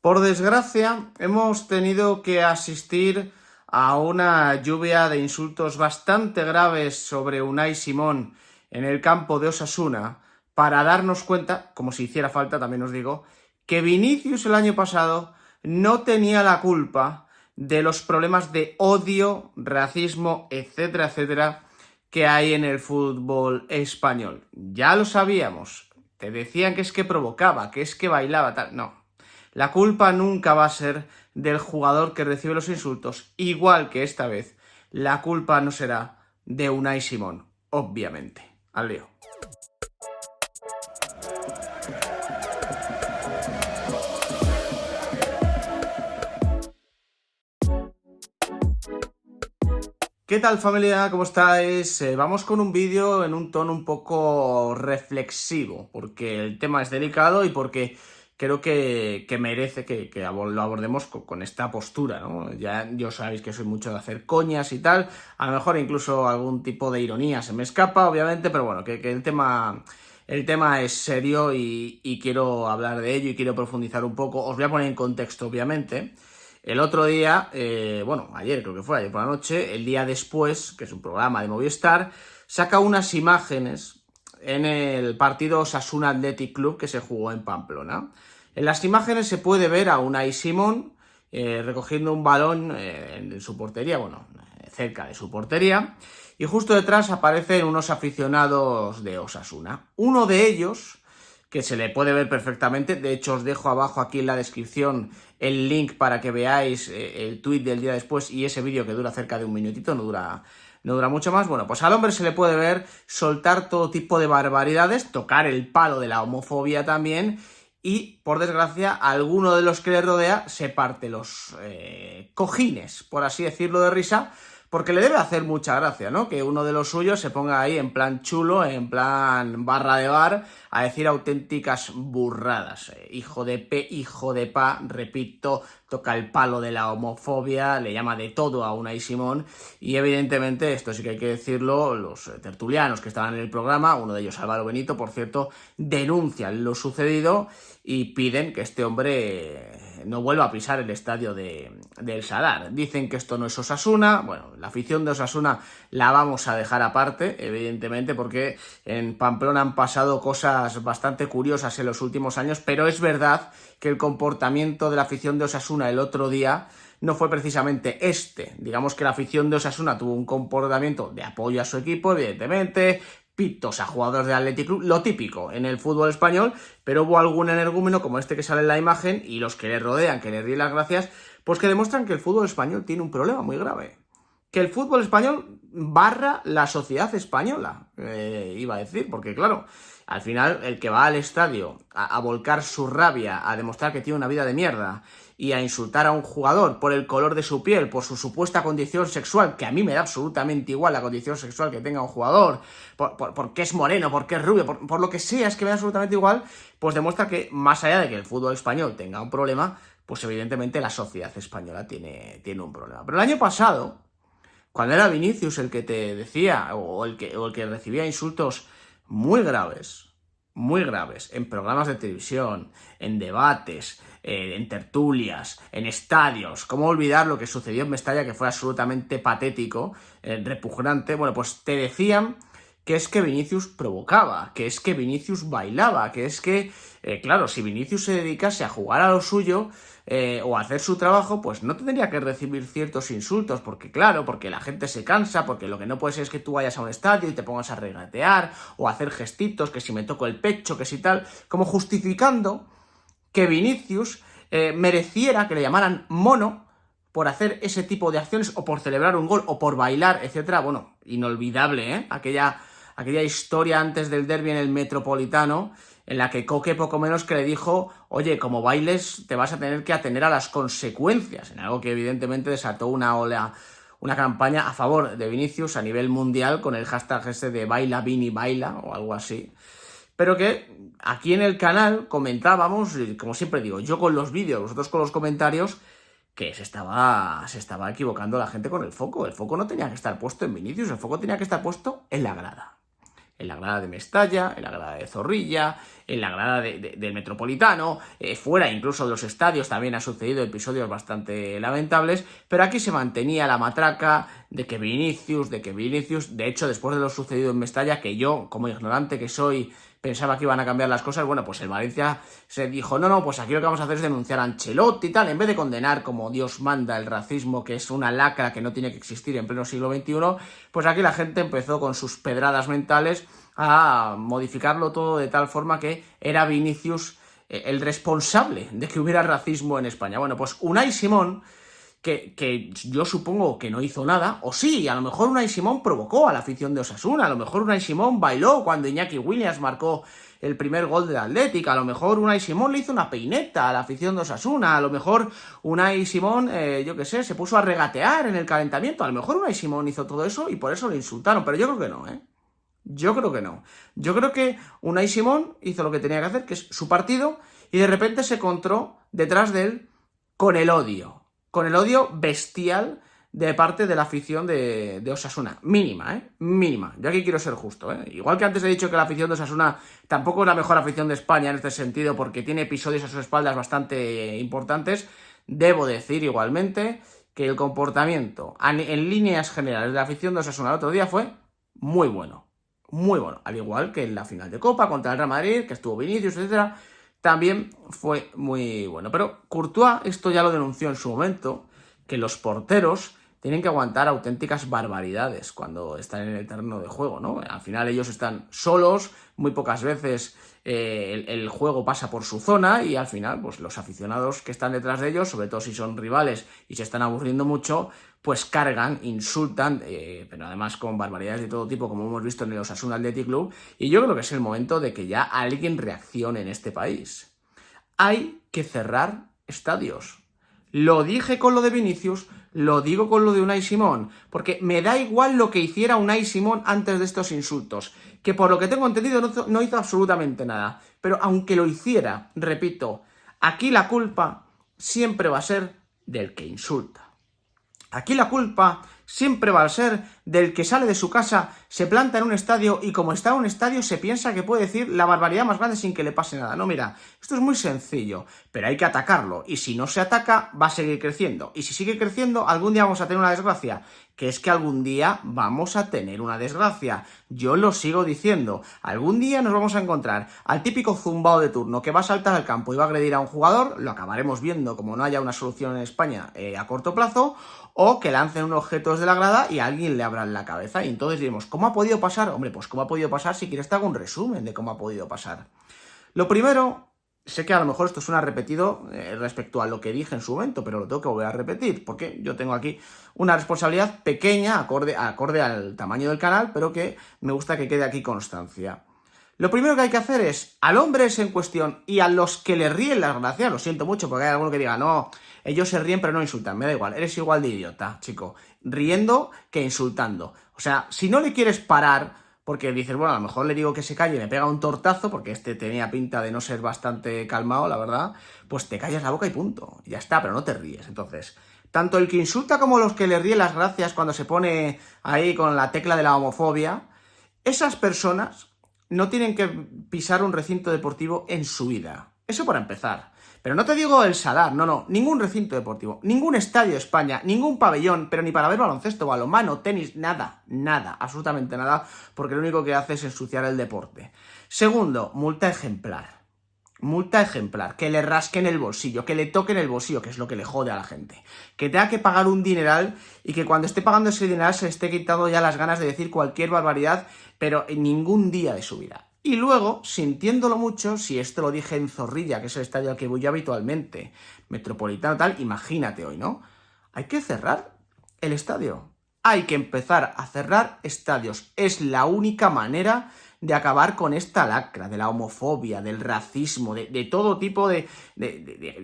Por desgracia, hemos tenido que asistir a una lluvia de insultos bastante graves sobre Unai Simón en el campo de Osasuna para darnos cuenta, como si hiciera falta, también os digo, que Vinicius el año pasado no tenía la culpa de los problemas de odio, racismo, etcétera, etcétera, que hay en el fútbol español. Ya lo sabíamos. Te decían que es que provocaba, que es que bailaba, tal. No. La culpa nunca va a ser del jugador que recibe los insultos, igual que esta vez, la culpa no será de Unai Simón, obviamente. Al lío. ¿Qué tal, familia? ¿Cómo estáis? Vamos con un vídeo en un tono un poco reflexivo, porque el tema es delicado y porque creo que merece que lo abordemos con esta postura, ¿no? Ya sabéis que soy mucho de hacer coñas y tal, a lo mejor incluso algún tipo de ironía se me escapa, obviamente, pero bueno, que el tema es serio y quiero hablar de ello y quiero profundizar un poco. Os voy a poner en contexto, obviamente. El otro día, ayer creo que fue, ayer por la noche, el día después, que es un programa de Movistar, saca unas imágenes en el partido Osasuna Athletic Club que se jugó en Pamplona. En las imágenes se puede ver a Unai Simón recogiendo un balón en su portería, cerca de su portería, y justo detrás aparecen unos aficionados de Osasuna. Uno de ellos, que se le puede ver perfectamente, de hecho os dejo abajo aquí en la descripción el link para que veáis el tuit del día después y ese vídeo que dura cerca de un minutito, no dura mucho más. Bueno, pues al hombre se le puede ver soltar todo tipo de barbaridades, tocar el palo de la homofobia también, y por desgracia alguno de los que le rodea se parte los cojines, por así decirlo, de risa, porque le debe hacer mucha gracia, ¿no? Que uno de los suyos se ponga ahí en plan chulo, en plan barra de bar, a decir auténticas burradas. Hijo de P, hijo de Pa, repito, toca el palo de la homofobia, le llama de todo a Unai Simón, y evidentemente, esto sí que hay que decirlo, los tertulianos que estaban en el programa, uno de ellos Álvaro Benito, por cierto, denuncian lo sucedido y piden que este hombre no vuelva a pisar el estadio del Sadar. Dicen que esto no es Osasuna. Bueno, la afición de Osasuna la vamos a dejar aparte, evidentemente, porque en Pamplona han pasado cosas bastante curiosas en los últimos años, pero es verdad que el comportamiento de la afición de Osasuna el otro día no fue precisamente este. Digamos que la afición de Osasuna tuvo un comportamiento de apoyo a su equipo, evidentemente, pitos a jugadores del Athletic Club, lo típico en el fútbol español, pero hubo algún energúmeno como este que sale en la imagen y los que le rodean, que le ríen las gracias, pues que demuestran que el fútbol español tiene un problema muy grave. Que el fútbol español barra la sociedad española, iba a decir, porque claro, al final el que va al estadio a volcar su rabia, a demostrar que tiene una vida de mierda y a insultar a un jugador por el color de su piel, por su supuesta condición sexual, que a mí me da absolutamente igual la condición sexual que tenga un jugador, porque es moreno, porque es rubio, por lo que sea, es que me da absolutamente igual, pues demuestra que más allá de que el fútbol español tenga un problema, pues evidentemente la sociedad española tiene un problema. Pero el año pasado, cuando era Vinicius el que te decía, o el que recibía insultos muy graves, en programas de televisión, en debates, en tertulias, en estadios, ¿cómo olvidar lo que sucedió en Mestalla, que fue absolutamente patético, repugnante? Bueno, pues te decían que es que Vinicius provocaba, que es que Vinicius bailaba, que es que, claro, si Vinicius se dedicase a jugar a lo suyo o a hacer su trabajo, pues no tendría que recibir ciertos insultos, porque claro, porque la gente se cansa, porque lo que no puede ser es que tú vayas a un estadio y te pongas a regatear o a hacer gestitos, que si me toco el pecho, que si tal, como justificando que Vinicius mereciera que le llamaran mono por hacer ese tipo de acciones o por celebrar un gol o por bailar, etcétera. Bueno, inolvidable, ¿eh? Aquella historia antes del derbi en el Metropolitano, en la que Coque poco menos que le dijo, oye, como bailes te vas a tener que atener a las consecuencias, en algo que evidentemente desató una campaña a favor de Vinicius a nivel mundial con el hashtag ese de Baila Vini Baila o algo así. Pero que aquí en el canal comentábamos, como siempre digo, yo con los vídeos, vosotros con los comentarios, que se estaba equivocando la gente con el foco. El foco no tenía que estar puesto en Vinicius, el foco tenía que estar puesto en la grada. en la grada de Mestalla, en la grada de Zorrilla, en la grada del Metropolitano, fuera incluso de los estadios también ha sucedido episodios bastante lamentables, pero aquí se mantenía la matraca de que Vinicius, de hecho después de lo sucedido en Mestalla, que yo, como ignorante que soy, pensaba que iban a cambiar las cosas, bueno, pues el Valencia se dijo, no, pues aquí lo que vamos a hacer es denunciar a Ancelotti y tal, en vez de condenar como Dios manda el racismo, que es una lacra que no tiene que existir en pleno siglo XXI, pues aquí la gente empezó con sus pedradas mentales a modificarlo todo de tal forma que era Vinicius el responsable de que hubiera racismo en España. Bueno, pues Unai Simón, que yo supongo que no hizo nada, o sí, a lo mejor Unai Simón provocó a la afición de Osasuna, a lo mejor Unai Simón bailó cuando Iñaki Williams marcó el primer gol del Athletic, a lo mejor Unai Simón le hizo una peineta a la afición de Osasuna, a lo mejor Unai Simón, yo qué sé, se puso a regatear en el calentamiento, a lo mejor Unai Simón hizo todo eso y por eso lo insultaron, pero yo creo que no, ¿eh? Yo creo que no. Yo creo que Unai Simón hizo lo que tenía que hacer, que es su partido, y de repente se encontró detrás de él con el odio bestial de parte de la afición de Osasuna. Mínima, ¿eh? Mínima. Yo aquí quiero ser justo, ¿eh? Igual que antes he dicho que la afición de Osasuna tampoco es la mejor afición de España en este sentido, porque tiene episodios a sus espaldas bastante importantes, debo decir igualmente que el comportamiento en líneas generales de la afición de Osasuna el otro día fue muy bueno. Muy bueno, al igual que en la final de Copa contra el Real Madrid, que estuvo Vinicius, etcétera, también fue muy bueno. Pero Courtois, esto ya lo denunció en su momento, que los porteros tienen que aguantar auténticas barbaridades cuando están en el terreno de juego, ¿no? Al final ellos están solos, muy pocas veces el juego pasa por su zona y al final pues los aficionados que están detrás de ellos, sobre todo si son rivales y se están aburriendo mucho, pues cargan, insultan, pero además con barbaridades de todo tipo, como hemos visto en el Osasuna Athletic Club, y yo creo que es el momento de que ya alguien reaccione en este país. Hay que cerrar estadios. Lo dije con lo de Vinicius, lo digo con lo de Unai Simón, porque me da igual lo que hiciera Unai Simón antes de estos insultos, que por lo que tengo entendido no hizo absolutamente nada. Pero aunque lo hiciera, repito, aquí la culpa siempre va a ser del que insulta. Aquí la culpa siempre va a ser del que sale de su casa, se planta en un estadio y como está en un estadio se piensa que puede decir la barbaridad más grande sin que le pase nada. No, mira, esto es muy sencillo, pero hay que atacarlo y si no se ataca va a seguir creciendo. Y si sigue creciendo, algún día vamos a tener una desgracia. Que es que algún día vamos a tener una desgracia. Yo lo sigo diciendo. Algún día nos vamos a encontrar al típico zumbao de turno que va a saltar al campo y va a agredir a un jugador, lo acabaremos viendo como no haya una solución en España a corto plazo, o que lancen unos objetos de la grada y a alguien le abran la cabeza. Y entonces diremos, ¿cómo ha podido pasar? Hombre, pues ¿cómo ha podido pasar? Si quieres te hago un resumen de cómo ha podido pasar. Lo primero, sé que a lo mejor esto suena repetido respecto a lo que dije en su momento, pero lo tengo que volver a repetir, porque yo tengo aquí una responsabilidad pequeña, acorde al tamaño del canal, pero que me gusta que quede aquí constancia. Lo primero que hay que hacer es, al hombre ese en cuestión y a los que le ríen las gracias, lo siento mucho, porque hay alguno que diga, no, ellos se ríen pero no insultan, me da igual, eres igual de idiota, chico, riendo que insultando. O sea, si no le quieres parar, porque dices, bueno, a lo mejor le digo que se calle y me pega un tortazo, porque este tenía pinta de no ser bastante calmado, la verdad, pues te callas la boca y punto, ya está, pero no te ríes. Entonces, tanto el que insulta como los que le ríen las gracias cuando se pone ahí con la tecla de la homofobia, esas personas no tienen que pisar un recinto deportivo en su vida. Eso para empezar. Pero no te digo el Sadar, no, ningún recinto deportivo, ningún estadio de España, ningún pabellón, pero ni para ver baloncesto, balonmano, tenis, nada, absolutamente nada, porque lo único que hace es ensuciar el deporte. Segundo, multa ejemplar. Multa ejemplar, que le rasquen el bolsillo, que le toquen el bolsillo, que es lo que le jode a la gente. Que tenga que pagar un dineral y que cuando esté pagando ese dineral se le esté quitando ya las ganas de decir cualquier barbaridad, pero en ningún día de su vida. Y luego, sintiéndolo mucho, si esto lo dije en Zorrilla, que es el estadio al que voy yo habitualmente, Metropolitano tal, imagínate hoy, ¿no? Hay que cerrar el estadio. Hay que empezar a cerrar estadios. Es la única manera de acabar con esta lacra, de la homofobia, del racismo, de todo tipo de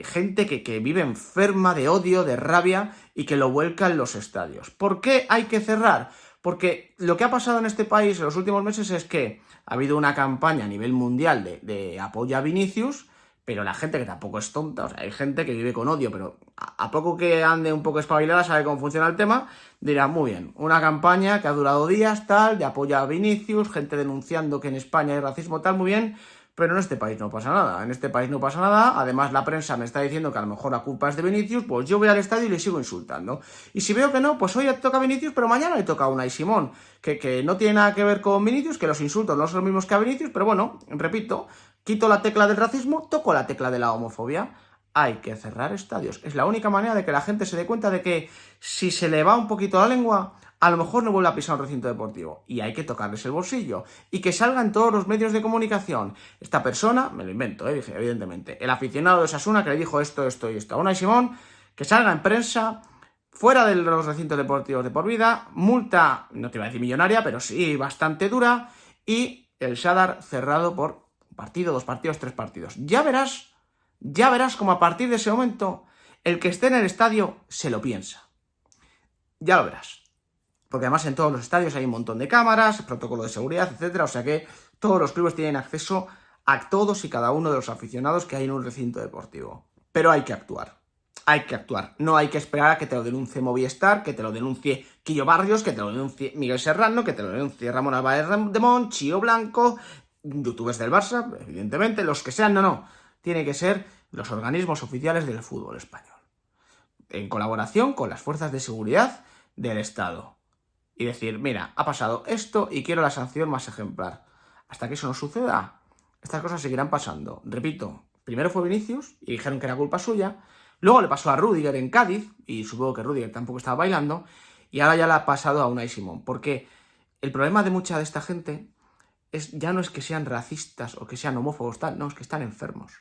gente que vive enferma de odio, de rabia y que lo vuelca en los estadios. ¿Por qué hay que cerrar? Porque lo que ha pasado en este país en los últimos meses es que ha habido una campaña a nivel mundial de apoyo a Vinicius, pero la gente que tampoco es tonta, o sea, hay gente que vive con odio, pero a poco que ande un poco espabilada, sabe cómo funciona el tema, dirá, muy bien, una campaña que ha durado días, tal, de apoyo a Vinicius, gente denunciando que en España hay racismo, tal, muy bien, pero en este país no pasa nada, en este país no pasa nada, además la prensa me está diciendo que a lo mejor la culpa es de Vinicius, pues yo voy al estadio y le sigo insultando. Y si veo que no, pues hoy le toca a Vinicius, pero mañana le toca a Unai Simón, que no tiene nada que ver con Vinicius, que los insultos no son los mismos que a Vinicius, pero bueno, repito, quito la tecla del racismo, toco la tecla de la homofobia. Hay que cerrar estadios. Es la única manera de que la gente se dé cuenta de que si se le va un poquito la lengua, a lo mejor no vuelve a pisar un recinto deportivo. Y hay que tocarles el bolsillo. Y que salgan todos los medios de comunicación. Esta persona, me lo invento, dije, evidentemente, el aficionado de Osasuna que le dijo esto y esto a Unai Simón, que salga en prensa, fuera de los recintos deportivos de por vida, multa, no te iba a decir millonaria, pero sí bastante dura, y el Sadar cerrado por un partido, 2 partidos, 3 partidos. Ya verás como a partir de ese momento el que esté en el estadio se lo piensa. Ya lo verás. Porque además en todos los estadios hay un montón de cámaras, protocolo de seguridad, etcétera. O sea que todos los clubes tienen acceso a todos y cada uno de los aficionados que hay en un recinto deportivo. Pero hay que actuar. Hay que actuar. No hay que esperar a que te lo denuncie Movistar, que te lo denuncie Quillo Barrios, que te lo denuncie Miguel Serrano, que te lo denuncie Ramón Álvarez de Mon, Chío Blanco, youtubers del Barça, evidentemente, los que sean, no. Tiene que ser los organismos oficiales del fútbol español. En colaboración con las fuerzas de seguridad del Estado. Y decir, mira, ha pasado esto y quiero la sanción más ejemplar. Hasta que eso no suceda, estas cosas seguirán pasando. Repito, primero fue Vinicius y dijeron que era culpa suya. Luego le pasó a Rüdiger en Cádiz, y supongo que Rüdiger tampoco estaba bailando. Y ahora ya le ha pasado a Unai Simón. Porque el problema de mucha de esta gente ya no es que sean racistas o que sean homófobos, tal, no, es que están enfermos.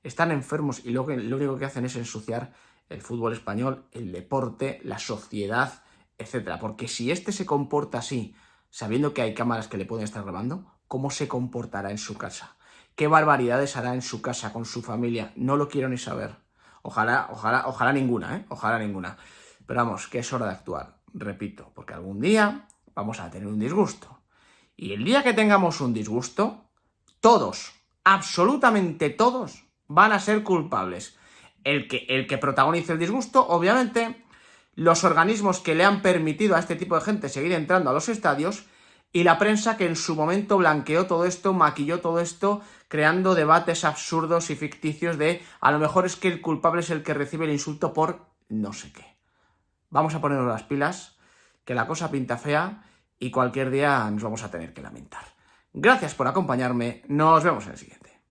Están enfermos y lo único que hacen es ensuciar el fútbol español, el deporte, la sociedad, etcétera. Porque si este se comporta así, sabiendo que hay cámaras que le pueden estar grabando, ¿cómo se comportará en su casa? ¿Qué barbaridades hará en su casa con su familia? No lo quiero ni saber. Ojalá ninguna, ¿eh? Ojalá ninguna. Pero vamos, que es hora de actuar. Repito, porque algún día vamos a tener un disgusto. Y el día que tengamos un disgusto, todos, absolutamente todos, van a ser culpables. El que protagonice el disgusto, obviamente, los organismos que le han permitido a este tipo de gente seguir entrando a los estadios y la prensa que en su momento blanqueó todo esto, maquilló todo esto, creando debates absurdos y ficticios de a lo mejor es que el culpable es el que recibe el insulto por no sé qué. Vamos a ponernos las pilas, que la cosa pinta fea y cualquier día nos vamos a tener que lamentar. Gracias por acompañarme, nos vemos en el siguiente.